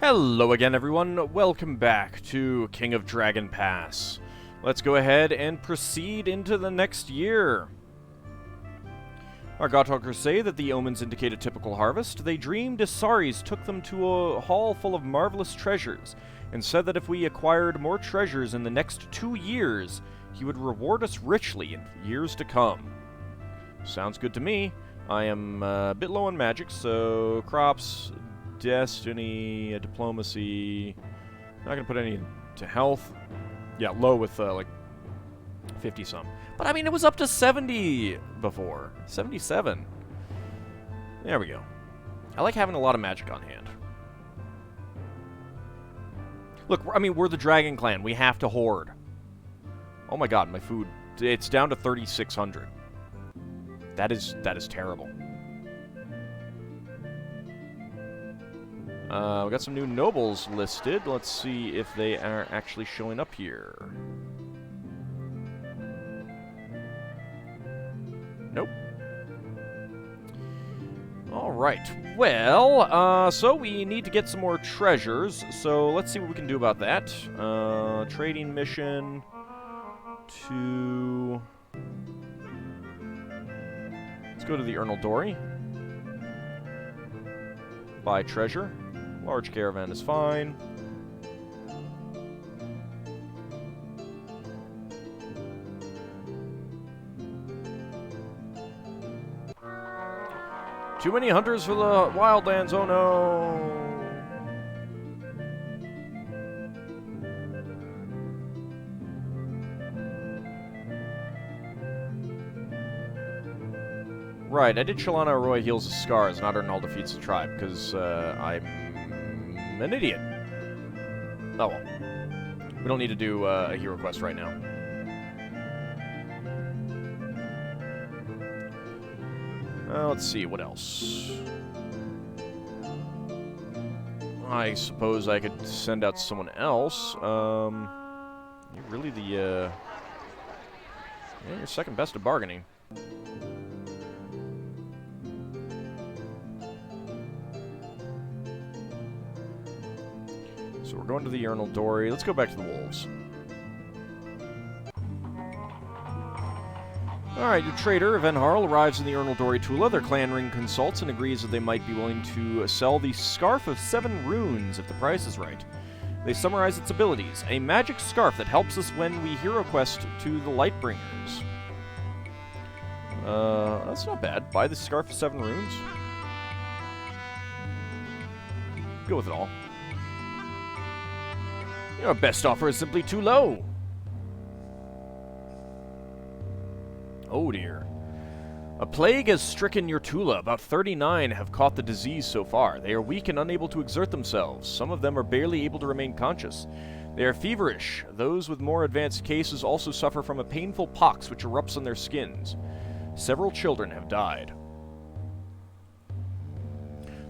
Hello again, everyone. Welcome back to King of Dragon Pass. Let's go ahead and proceed into the next year. Our god talkers say that the omens indicate a typical harvest. They dreamed Isaris took them to a hall full of marvelous treasures, and said that if we acquired more treasures in the next 2 years, he would reward us richly in years to come. Sounds good to me. I am a bit low on magic, so crops, destiny, diplomacy. Not gonna put any to health. Yeah, low with like 50 some. But I mean, it was up to 70 before. 77. There we go. I like having a lot of magic on hand. Look, I mean, we're the Dragon Clan. We have to hoard. Oh my god, my food. It's down to 3,600. That is terrible. We got some new nobles listed. Let's see if they are actually showing up here. Nope. Alright. Well, so we need to get some more treasures. So let's see what we can do about that. Trading mission to... Let's go to the Dory. Buy treasure. Large caravan is fine. Too many hunters for the wildlands, oh no! Right, I did Shalana Roy heals the scars, not Ernal defeats the tribe, because I'm an idiot. Oh well. We don't need to do a hero quest right now. Let's see, what else? I suppose I could send out someone else. You're really the, yeah, you're second best at bargaining. So we're going to the Dory. Let's go back to the wolves. Alright, your trader, Venharl, arrives in the Dory Tula. Their clan ring consults and agrees that they might be willing to sell the Scarf of 7 Runes if the price is right. They summarize its abilities. A magic scarf that helps us when we hero quest to the Lightbringers. That's not bad. Buy the Scarf of 7 Runes. Go with it all. Your best offer is simply too low. Oh dear. A plague has stricken your Tula. About 39 have caught the disease so far. They are weak and unable to exert themselves. Some of them are barely able to remain conscious. They are feverish. Those with more advanced cases also suffer from a painful pox which erupts on their skins. Several children have died.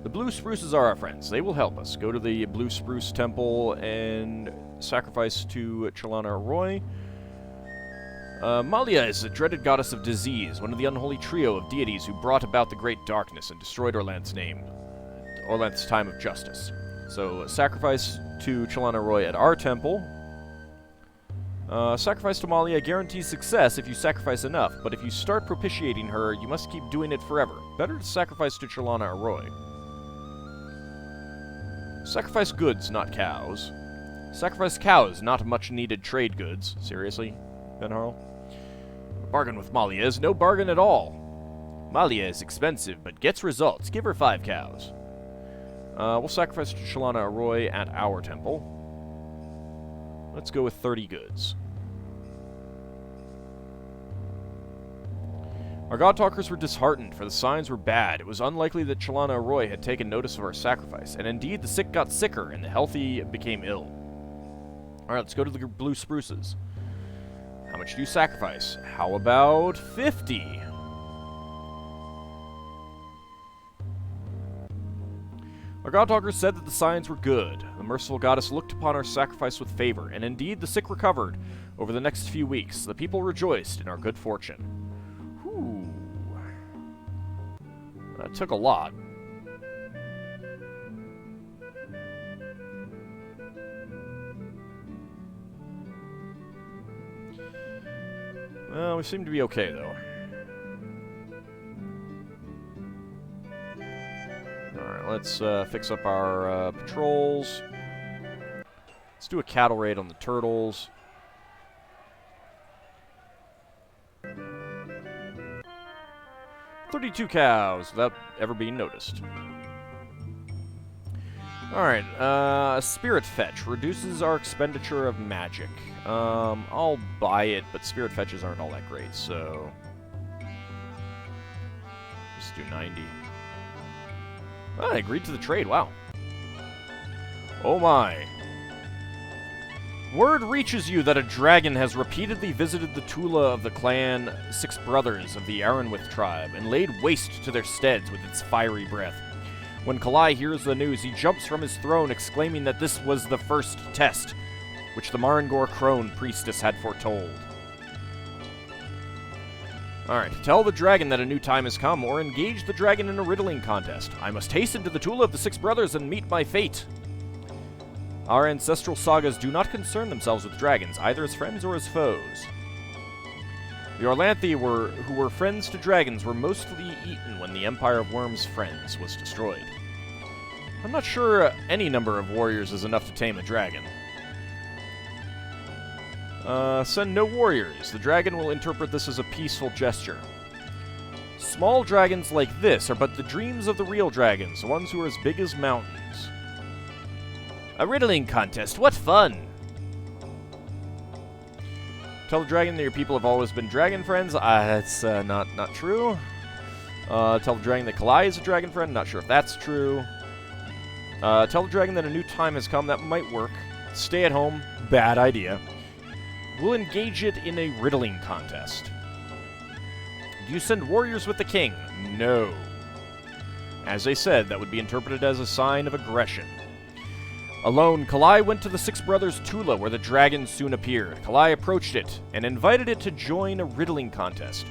The Blue Spruces are our friends. They will help us. Go to the Blue Spruce Temple and sacrifice to Chalana Roy. Malia is the dreaded goddess of disease, one of the unholy trio of deities who brought about the Great Darkness and destroyed Orlanth's time of justice. So, sacrifice to Chalana Roy at our temple. Sacrifice to Malia guarantees success if you sacrifice enough, but if you start propitiating her, you must keep doing it forever. Better to sacrifice to Chalana Roy. Sacrifice goods, not cows. Sacrifice cows, not much-needed trade goods. Seriously, Benharl? Bargain with Malia is no bargain at all. Malia is expensive, but gets results. Give her 5 cows. We'll sacrifice to Chalana Roy at our temple. Let's go with 30 goods. Our god talkers were disheartened, for the signs were bad. It was unlikely that Chalana Roy had taken notice of our sacrifice, and indeed the sick got sicker and the healthy became ill. Alright, let's go to the Blue Spruces. How much do you sacrifice? How about 50? Our god talkers said that the signs were good. The merciful goddess looked upon our sacrifice with favor, and indeed the sick recovered. Over the next few weeks, the people rejoiced in our good fortune. Whew. That took a lot. Well, we seem to be okay, though. Alright, let's fix up our patrols. Let's do a cattle raid on the turtles. "32 cows without ever being noticed." Alright, Spirit Fetch reduces our expenditure of magic. I'll buy it, but Spirit Fetches aren't all that great, so... Just do 90. Oh, I agreed to the trade, wow. Oh my. Word reaches you that a dragon has repeatedly visited the Tula of the clan Six Brothers of the Aranwith tribe and laid waste to their steads with its fiery breath. When Kallai hears the news, he jumps from his throne, exclaiming that this was the first test, which the Marangor crone priestess had foretold. Alright, tell the dragon that a new time has come, or engage the dragon in a riddling contest. I must hasten to the Tula of the Six Brothers and meet my fate. Our ancestral sagas do not concern themselves with dragons, either as friends or as foes. The Orlanthi, who were friends to dragons, were mostly eaten when the Empire of Worms' friends was destroyed. I'm not sure any number of warriors is enough to tame a dragon. Send no warriors. The dragon will interpret this as a peaceful gesture. Small dragons like this are but the dreams of the real dragons, the ones who are as big as mountains. A riddling contest, what fun! Tell the dragon that your people have always been dragon friends. That's not true. Tell the dragon that Kallai is a dragon friend. Not sure if that's true. Tell the dragon that a new time has come. That might work. Stay at home. Bad idea. We'll engage it in a riddling contest. Do you send warriors with the king? No. As I said, that would be interpreted as a sign of aggression. Alone, Kallai went to the Six Brothers' Tula, where the dragon soon appeared. Kallai approached it and invited it to join a riddling contest.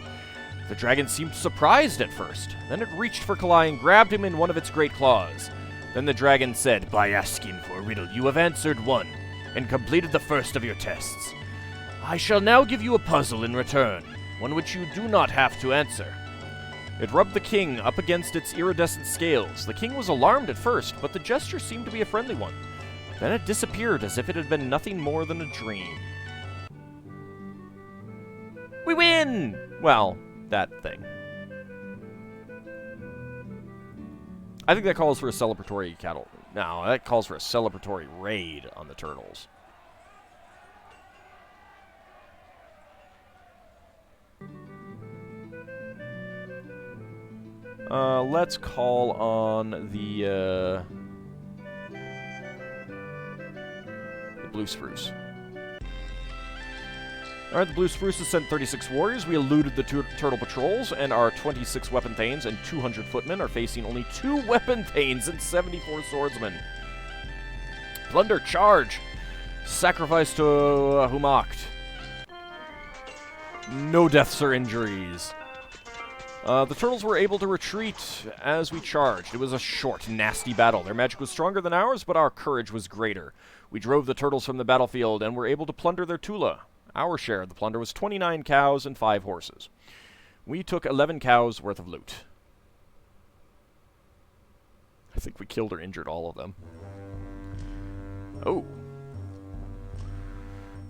The dragon seemed surprised at first. Then it reached for Kallai and grabbed him in one of its great claws. Then the dragon said, "By asking for a riddle, you have answered one, and completed the first of your tests. I shall now give you a puzzle in return, one which you do not have to answer." It rubbed the king up against its iridescent scales. The king was alarmed at first, but the gesture seemed to be a friendly one. Then it disappeared as if it had been nothing more than a dream. We win! Well, that thing. I think that calls for a celebratory cattle. No, that calls for a celebratory raid on the turtles. Let's call on the Blue Spruce. Alright, the Blue Spruce has sent 36 warriors. We eluded the turtle patrols, and our 26 weapon thanes and 200 footmen are facing only 2 weapon thanes and 74 swordsmen. Plunder, charge! Sacrifice to Humakt. No deaths or injuries. The turtles were able to retreat as we charged. It was a short, nasty battle. Their magic was stronger than ours, but our courage was greater. We drove the turtles from the battlefield and were able to plunder their Tula. Our share of the plunder was 29 cows and 5 horses. We took 11 cows worth of loot. I think we killed or injured all of them. Oh.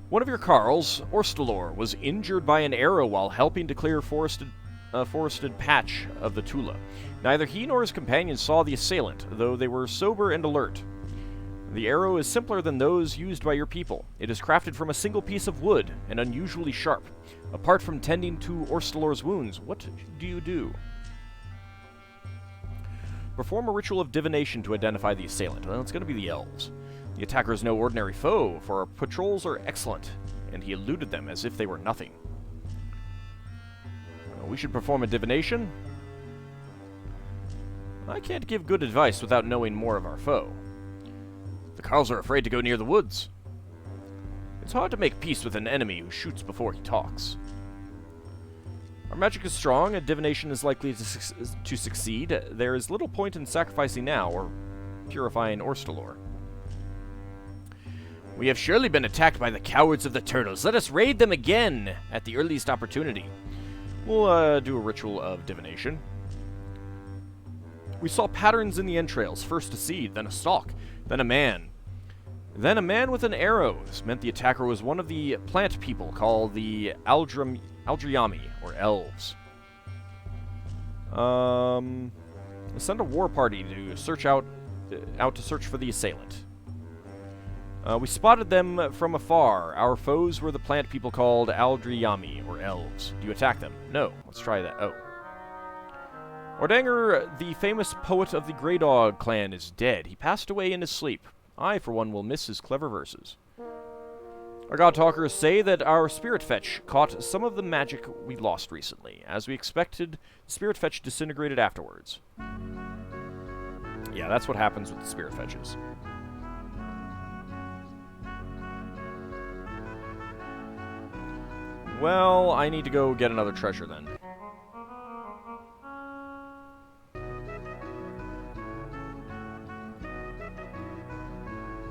One of your Carls, Orstalor, was injured by an arrow while helping to clear a forested patch of the Tula. Neither he nor his companions saw the assailant, though they were sober and alert. The arrow is simpler than those used by your people. It is crafted from a single piece of wood and unusually sharp. Apart from tending to Orstalor's wounds, what do you do? Perform a ritual of divination to identify the assailant. Well, it's going to be the elves. The attacker is no ordinary foe, for our patrols are excellent, and he eluded them as if they were nothing. We should perform a divination. I can't give good advice without knowing more of our foe. The Carls are afraid to go near the woods. It's hard to make peace with an enemy who shoots before he talks. Our magic is strong, and divination is likely to succeed. There is little point in sacrificing now, or purifying Orstalor. We have surely been attacked by the cowards of the turtles. Let us raid them again at the earliest opportunity. We'll do a ritual of divination. We saw patterns in the entrails. First a seed, then a stalk, then a man. Then a man with an arrow. This meant the attacker was one of the plant people called the Aldriami, or elves. Send a war party to search out to search for the assailant. We spotted them from afar. Our foes were the plant people called Aldriami, or elves. Do you attack them? No. Let's try that. Oh. Ordanger, the famous poet of the Grey Dog clan, is dead. He passed away in his sleep. I, for one, will miss his clever verses. Our god talkers say that our spirit fetch caught some of the magic we lost recently. As we expected, the spirit fetch disintegrated afterwards. Yeah, that's what happens with the spirit fetches. Well, I need to go get another treasure then.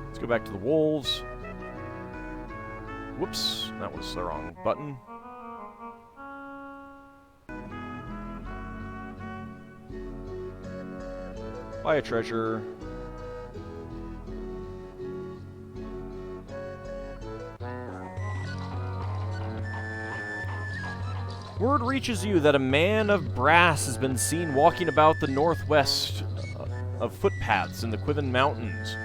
Let's go back to the wolves. Whoops, that was the wrong button. Buy a treasure. Word reaches you that a man of brass has been seen walking about the northwest of footpaths in the Quiven Mountains.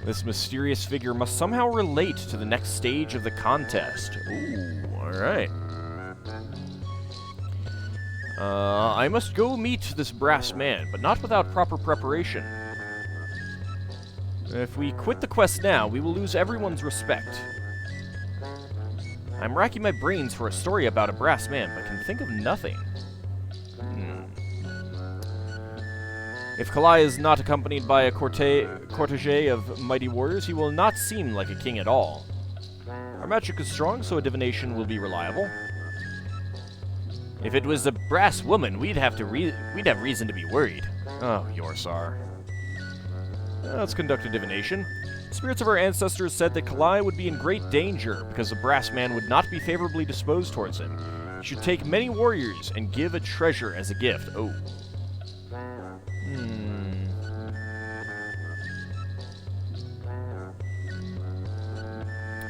This mysterious figure must somehow relate to the next stage of the contest. Ooh, alright. I must go meet this brass man, but not without proper preparation. If we quit the quest now, we will lose everyone's respect. I'm racking my brains for a story about a brass man, but can think of nothing. If Kallai is not accompanied by a cortege of mighty warriors, he will not seem like a king at all. Our magic is strong, so a divination will be reliable. If it was a brass woman, we'd have reason to be worried. Oh, Yorsar. Let's conduct a divination. Spirits of our ancestors said that Kallai would be in great danger because the brass man would not be favorably disposed towards him. He should take many warriors and give a treasure as a gift. Oh.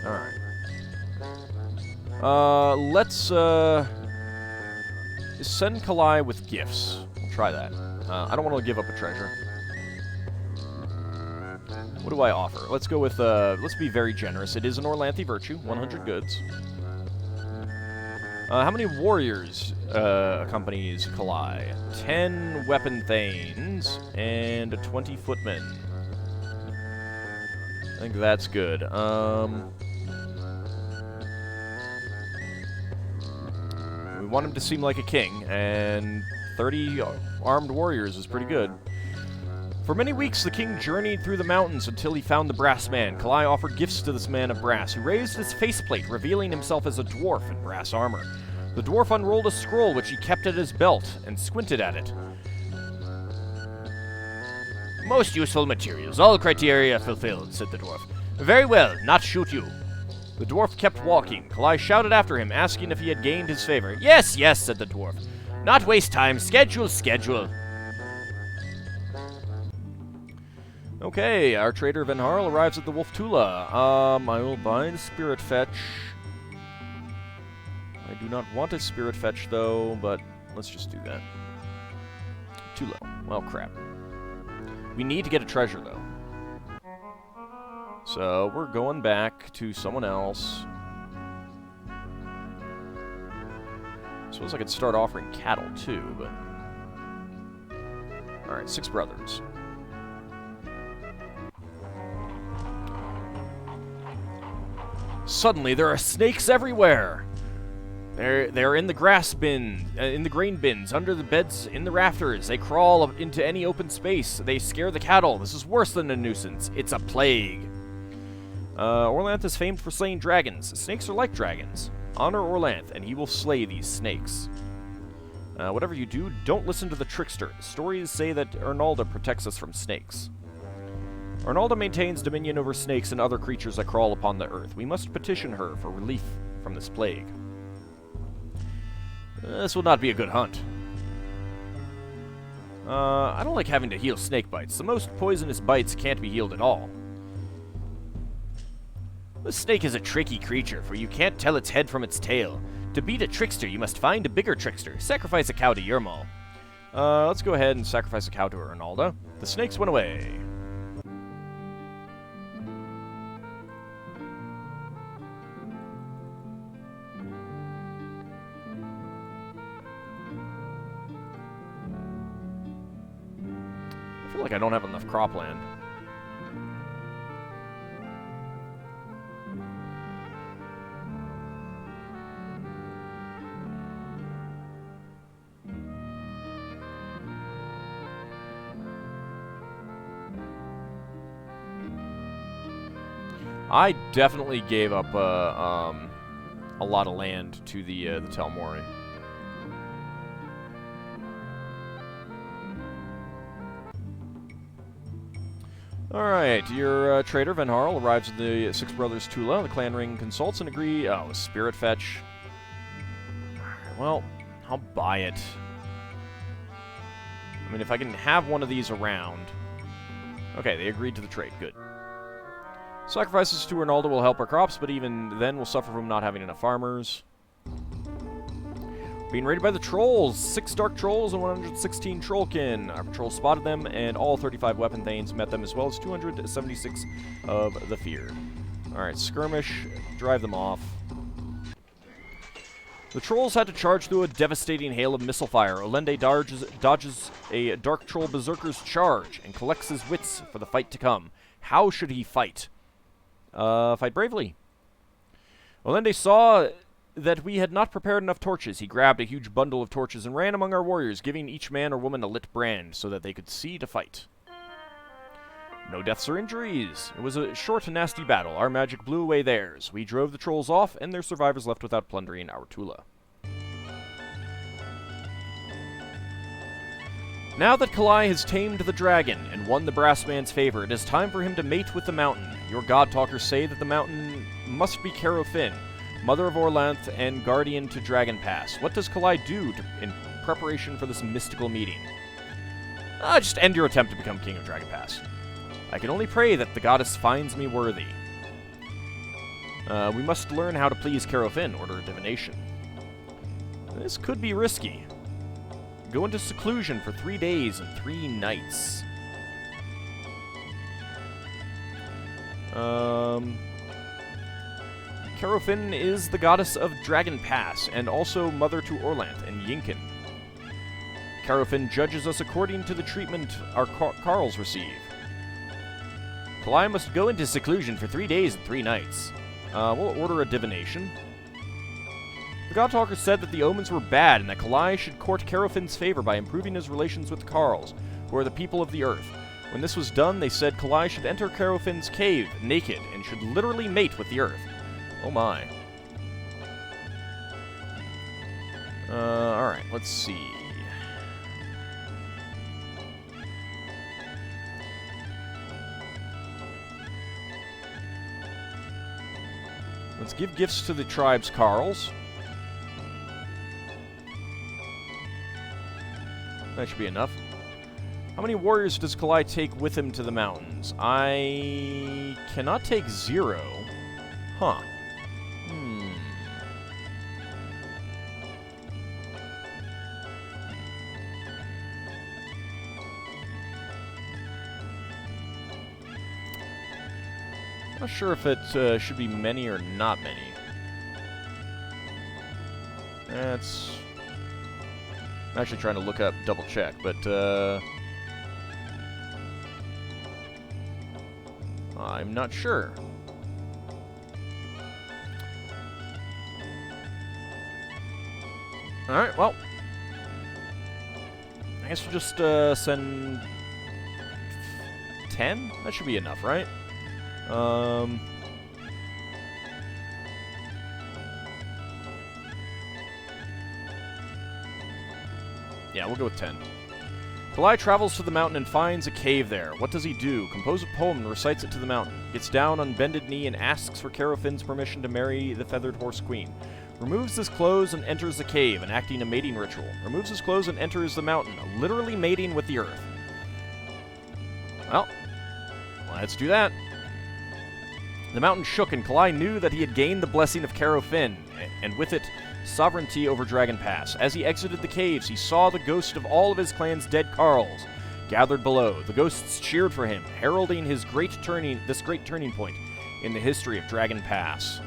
Alright. Let's, send Kallai with gifts. We'll try that. I don't want to give up a treasure. What do I offer? Let's go with, let's be very generous. It is an Orlanthe virtue, 100 goods. How many warriors accompanies Kallai? 10 weapon thanes and 20 footmen. I think that's good. We want him to seem like a king, and 30 armed warriors is pretty good. For many weeks, the king journeyed through the mountains until he found the brass man. Kallai offered gifts to this man of brass, who raised his faceplate, revealing himself as a dwarf in brass armor. The dwarf unrolled a scroll which he kept at his belt and squinted at it. Most useful materials, all criteria fulfilled, said the dwarf. Very well, not shoot you. The dwarf kept walking. Kallai shouted after him, asking if he had gained his favor. Yes, yes, said the dwarf. Not waste time. Schedule, schedule. Okay, our trader Van Harl arrives at the Wolf Tula. I will buy the Spirit Fetch. I do not want a Spirit Fetch, though, but let's just do that. Too low. Well, crap. We need to get a treasure, though. So, we're going back to someone else. I suppose I could start offering cattle, too, but... Alright, 6 brothers. Suddenly, there are snakes everywhere! They're in the grass bin, in the grain bins, under the beds, in the rafters. They crawl up into any open space. They scare the cattle. This is worse than a nuisance. It's a plague. Orlanth is famed for slaying dragons. Snakes are like dragons. Honor Orlanth, and he will slay these snakes. Whatever you do, don't listen to the trickster. Stories say that Ernalda protects us from snakes. Arnalda maintains dominion over snakes and other creatures that crawl upon the earth. We must petition her for relief from this plague. This will not be a good hunt. I don't like having to heal snake bites. The most poisonous bites can't be healed at all. The snake is a tricky creature, for you can't tell its head from its tail. To beat a trickster, you must find a bigger trickster. Sacrifice a cow to Yermal. Let's go ahead and sacrifice a cow to Arnalda. The snakes went away. I feel like I don't have enough cropland. I definitely gave up a lot of land to the Telmori. Alright, your trader, Van Harl, arrives at the Six Brothers Tula. The clan ring consults and agree... Oh, Spirit Fetch. Alright, well, I'll buy it. I mean, if I can have one of these around... Okay, they agreed to the trade. Good. Sacrifices to Arnalda will help our crops, but even then we'll suffer from not having enough farmers. Being raided by the trolls. 6 dark trolls and 116 trollkin. Our patrol spotted them, and all 35 weapon thanes met them, as well as 276 of the feared. Alright, skirmish. Drive them off. The trolls had to charge through a devastating hail of missile fire. Olende dodges a dark troll berserker's charge and collects his wits for the fight to come. How should he fight? Fight bravely. Olende saw that we had not prepared enough torches. He grabbed a huge bundle of torches and ran among our warriors, giving each man or woman a lit brand so that they could see to fight. No deaths or injuries. It was a short and nasty battle. Our magic blew away theirs. We drove the trolls off, and their survivors left without plundering our Tula. Now that Kallai has tamed the dragon and won the brass man's favor, it is time for him to mate with the mountain. Your god talkers say that the mountain must be Carofin, mother of Orlanth and guardian to Dragon Pass. What does Kallai do in preparation for this mystical meeting? Just end your attempt to become king of Dragon Pass. I can only pray that the goddess finds me worthy. We must learn how to please Carofin, order divination. This could be risky. Go into seclusion for 3 days and 3 nights. Carofin is the goddess of Dragon Pass, and also mother to Orlanth and Yinkin. Carofin judges us according to the treatment our Carls receive. Kallai must go into seclusion for 3 days and 3 nights. We'll order a divination. The God-Talker said that the omens were bad and that Kallai should court Carofin's favor by improving his relations with the Carls, who are the people of the earth. When this was done, they said Kallai should enter Carofin's cave naked and should literally mate with the earth. Oh my. Alright, let's see. Let's give gifts to the tribe's Carls. That should be enough. How many warriors does Kallai take with him to the mountains? I cannot take 0. Huh. Not sure if it should be many or not many. That's... I'm actually trying to look up, double check, but I'm not sure. Alright, well, I guess we'll just send 10? That should be enough, right? Yeah, we'll go with 10. Kallai travels to the mountain and finds a cave there. What does he do? Compose a poem and recites it to the mountain. Gets down on bended knee and asks for Carofin's permission to marry the Feathered Horse Queen. Removes his clothes and enters the cave, enacting a mating ritual. Removes his clothes and enters the mountain, literally mating with the earth. Well, let's do that. The mountain shook, and Kallai knew that he had gained the blessing of Carofin, and with it, sovereignty over Dragon Pass. As he exited the caves, he saw the ghost of all of his clan's dead Carls gathered below. The ghosts cheered for him, heralding this great turning point in the history of Dragon Pass.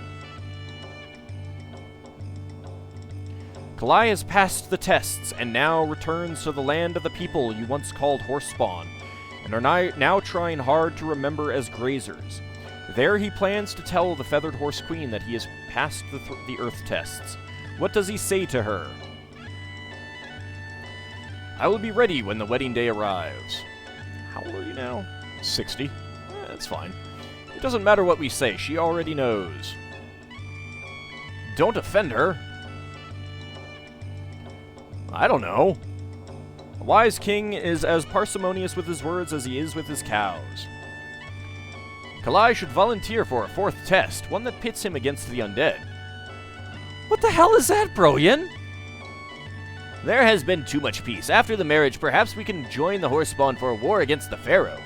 Kallai has passed the tests, and now returns to the land of the people you once called Horsespawn, and are now trying hard to remember as grazers. There he plans to tell the Feathered Horse Queen that he has passed the Earth tests. What does he say to her? I will be ready when the wedding day arrives. How old are you now? 60. That's fine. It doesn't matter what we say, she already knows. Don't offend her. I don't know. A wise king is as parsimonious with his words as he is with his cows. Kallai should volunteer for a 4th test, one that pits him against the undead. What the hell is that, Broyan? There has been too much peace. After the marriage, perhaps we can join the Horsespawn for a war against the Pharaoh.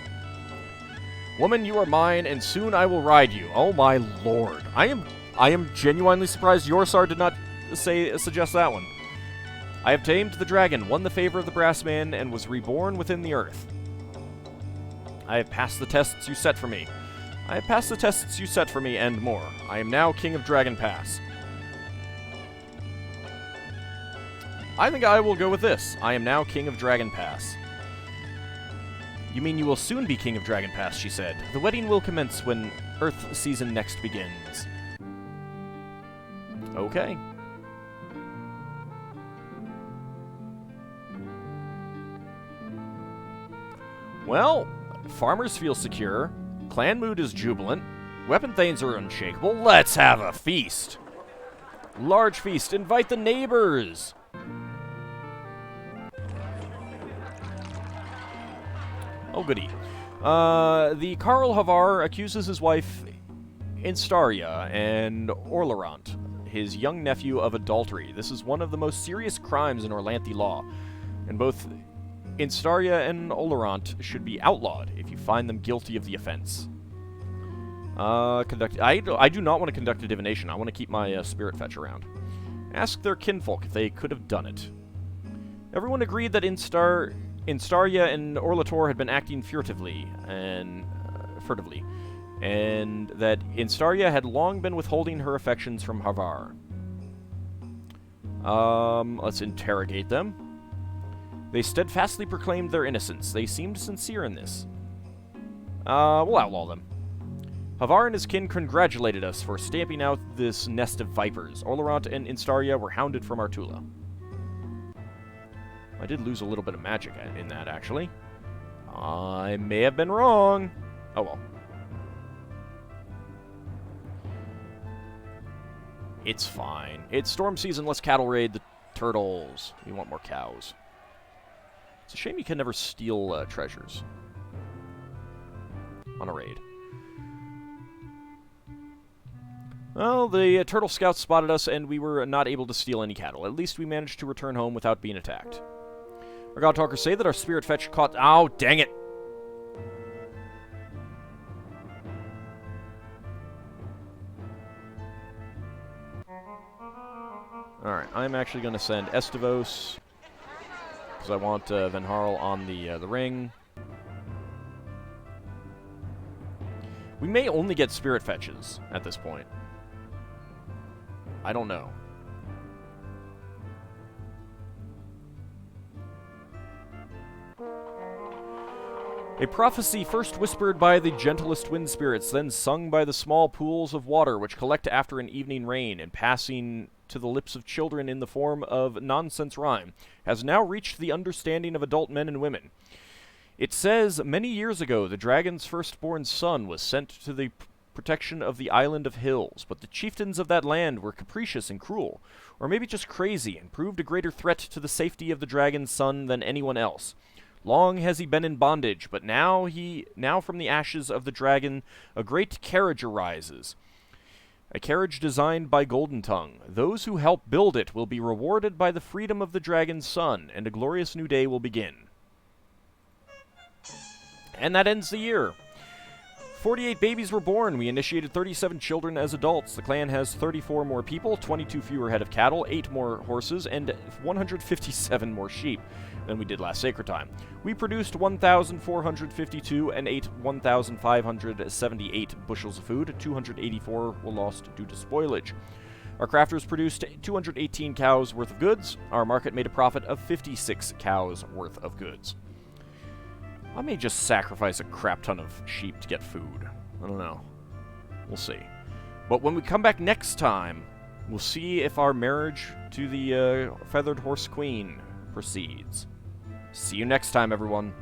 Woman, you are mine, and soon I will ride you. Oh my lord. I am genuinely surprised Yorsar did not suggest that one. I have tamed the dragon, won the favor of the Brassman, and was reborn within the earth. I have passed the tests you set for me. I have passed the tests you set for me, and more. I am now King of Dragon Pass. I think I will go with this. I am now King of Dragon Pass. You mean you will soon be King of Dragon Pass, she said. The wedding will commence when Earth season next begins. Okay. Well, farmers feel secure. Clan mood is jubilant. Weapon thanes are unshakable. Let's have a feast. Large feast. Invite the neighbors. Oh, goody. The Karl Havar accuses his wife, Instaria, and Orlerant, his young nephew, of adultery. This is one of the most serious crimes in Orlanthe law, and both Instaria and Orlerant should be outlawed if you find them guilty of the offense. I do not want to conduct a divination. I want to keep my spirit fetch around. Ask their kinfolk if they could have done it. Everyone agreed that Instaria and Orlator had been acting furtively, and that Instaria had long been withholding her affections from Havar. Let's interrogate them. They steadfastly proclaimed their innocence. They seemed sincere in this. We'll outlaw them. Havar and his kin congratulated us for stamping out this nest of vipers. Orlerant and Instaria were hounded from Artula. I did lose a little bit of magic in that, actually. I may have been wrong. Oh well. It's fine. It's storm season. Let's cattle raid the turtles. We want more cows. It's a shame you can never steal treasures on a raid. Well, the turtle scouts spotted us, and we were not able to steal any cattle. At least we managed to return home without being attacked. Our god talkers say that our spirit fetch caught... Oh, dang it! Alright, I'm actually going to send Estivos, because I want Venharl on the ring. We may only get spirit fetches at this point. I don't know. A prophecy first whispered by the gentlest wind spirits, then sung by the small pools of water which collect after an evening rain and passing to the lips of children in the form of nonsense rhyme, has now reached the understanding of adult men and women. It says, many years ago, the dragon's firstborn son was sent to the protection of the island of hills, but the chieftains of that land were capricious and cruel, or maybe just crazy, and proved a greater threat to the safety of the dragon's son than anyone else. Long has he been in bondage, but now from the ashes of the dragon, a great carriage arises. A carriage designed by Golden Tongue. Those who help build it will be rewarded by the freedom of the dragon's son, and a glorious new day will begin. And that ends the year. 48 babies were born. We initiated 37 children as adults. The clan has 34 more people, 22 fewer head of cattle, 8 more horses, and 157 more sheep than we did last Sacred Time. We produced 1,452 and ate 1,578 bushels of food. 284 were lost due to spoilage. Our crafters produced 218 cows worth of goods. Our market made a profit of 56 cows worth of goods. I may just sacrifice a crap ton of sheep to get food. I don't know. We'll see. But when we come back next time, we'll see if our marriage to the Feathered Horse Queen proceeds. See you next time, everyone.